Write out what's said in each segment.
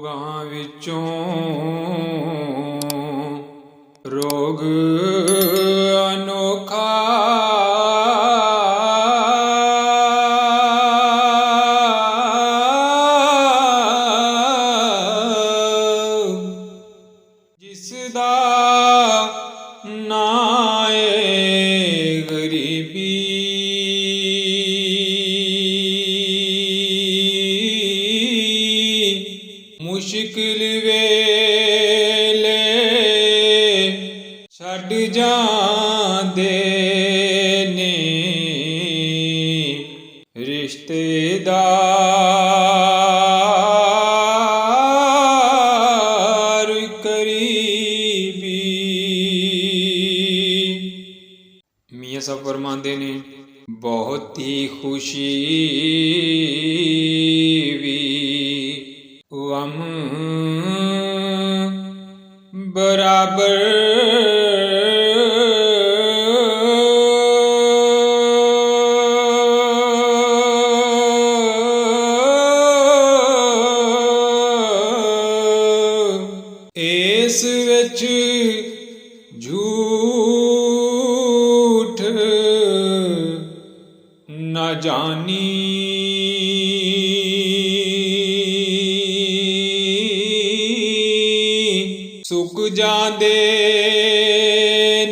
ਰੋਗਾਂ ਵਿੱਚੋਂ ਰੋਗ ਅਨੋਖਾ ਜਿਸ ਦਾ ਨਾਂ ਏ ਗਰੀਬੀ, ਮੁਸ਼ਕਿਲ ਵੇਲੇ ਛੱਡ ਜਾਂਦੇ ਨੇ ਰਿਸ਼ਤੇਦਾਰ ਕਰੀਬੀ। ਮੀਆਂ ਸਾਹਿਬ ਫਰਮਾਉਂਦੇ ਨੇ, ਬਹੁਤੀ ਖੁਸ਼ੀ ਵੀ ਗਮ ਬਰਾਬਰ, ਇਸ ਵਿੱਚ ਝੂਠ ਨਾ ਜਾਣੀ, ਸੁੱਕ ਜਾਂਦੇ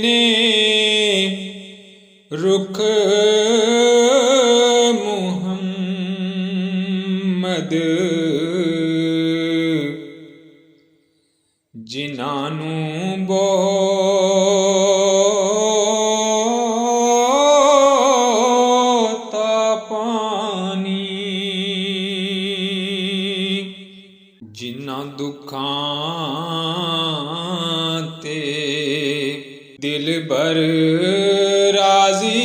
ਨੇ ਰੁੱਖ ਮੁਹੰਮਦ, ਜਿਨ੍ਹਾਂ ਨੂੰ ਬਹੁਤਾ ਪਾਣੀ, ਜਿਨ੍ਹਾਂ ਦੁੱਖਾਂ ਤੇ ਦਿਲਬਰ ਰਾਜ਼ੀ,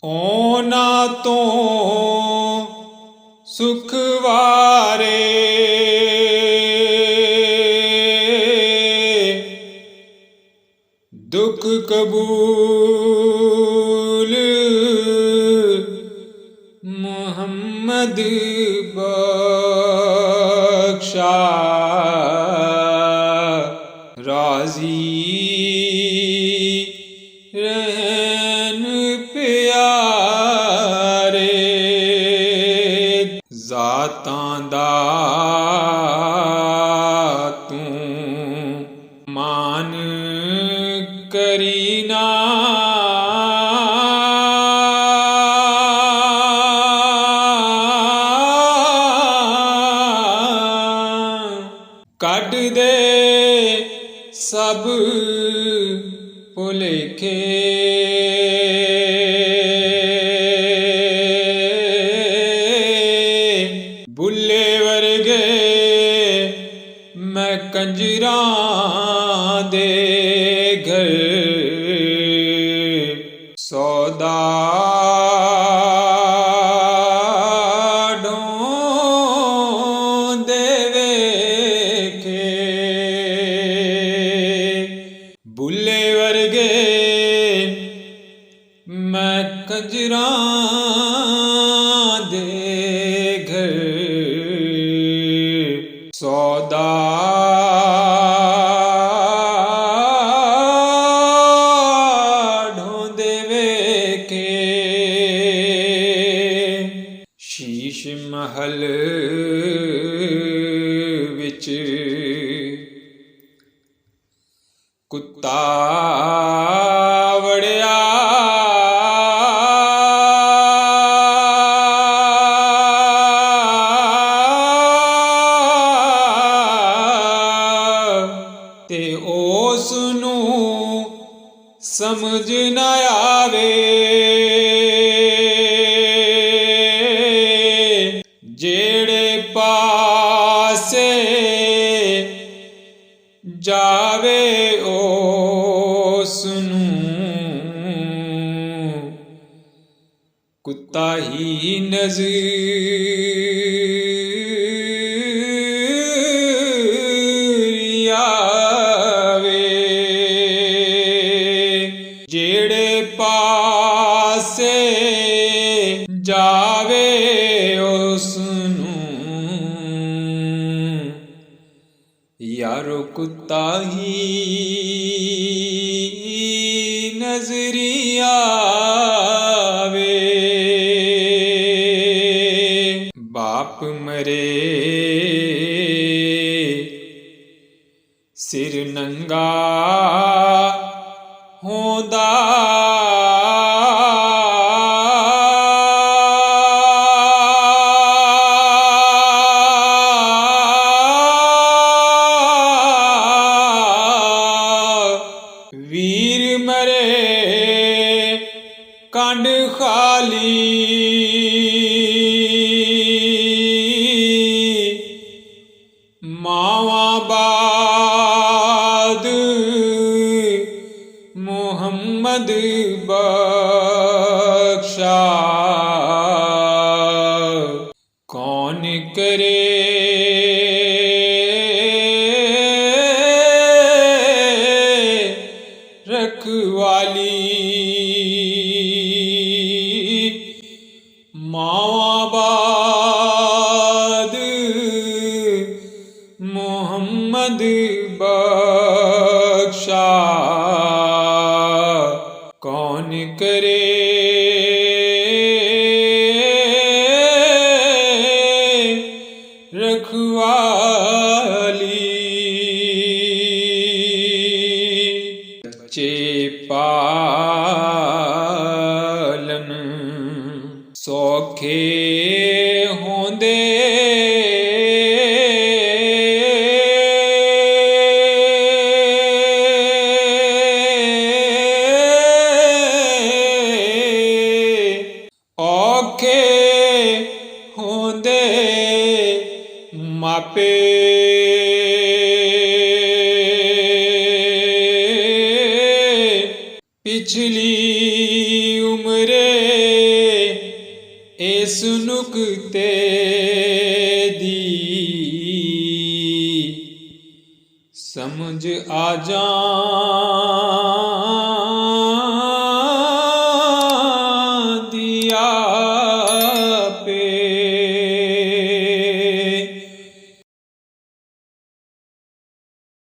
ਉਹਨਾਂ ਤੋਂ ਸੁਖ ਵਾਰੇ ਦੁੱਖ ਕਬੂਲ, ਮੁਹੰਮਦ ਬਖਸ਼ਾ ਰਾਜ਼ੀ ਰਹਿਣ ਪਿਆਰੇ। ਜ਼ਾਤਾਂ ਦਾ ਤੂੰ ਮਾਨ ਕਰੀ ਨਾ, ਕੱਢ ਦੇ ਸਭ ਭੁਲੇਖੇ, ਬੁੱਲੇ ਵਰਗੇ ਮੈਂ ਕੰਜਰਾਂ ਦੇ ਘਰ, ਸੌਦਾ ਢੋਂਦੇ ਵੇਖੇ, ਬੁੱਲੇ ਵਰਗੇ ਮੈਂ ਕੰਜਰਾਂ ਦੇ ਘਰ, ਸੌਦਾ ਢੋਂਦੇ ਵੇਖੇ। ਸ਼ੀਸ਼ ਮਹਲ ਵਿੱਚ ਕੁੱਤਾ ਵੜਿਆ, ਤੇ ਉਸ ਨੂੰ ਸਮਝ ਨਾ ਆਵੇ, ਜਿਹੜੇ ਪਾਸੇ ਜਾਵੇ ਉਸ ਨੂੰ ਕੁੱਤਾ ਹੀ ਨਜ਼ਰ ਆਵੇ। ਨਜ਼ਰੀ ਆਵੇ। ਬਾਪ ਮਰੇ ਸਿਰ ਨੰਗਾ ਹੋਂਦਾ, ਵੀਰ ਮਰੇ ਕੰਡ ਖਾਲੀ, ਮਾਵਾਂ ਬਾਦ ਮੁਹੰਮਦ ਬਖਸ਼ਾ। ਕੌਣ ਕਰੇ ਰਖਵਾਲੀ, ਮਾਵਾਂ ਬਾਦ ਮੁਹੰਮਦ ਬਖਸ਼ਾ। ਕੌਣ ਕਰੇ ਰਖਵਾਲੀ। ਬੱਚੇ ਪਾਲਨ ਸੌਖੇ ਹੁੰਦੇ, ਔਖੇ ਹੁੰਦੇ ਮਾਪੇ। ਪਿਛਲੀ ਉਮਰੇ ਇਸ ਨੁਕਤੇ ਦੀ ਸਮਝ ਆ ਜਾ।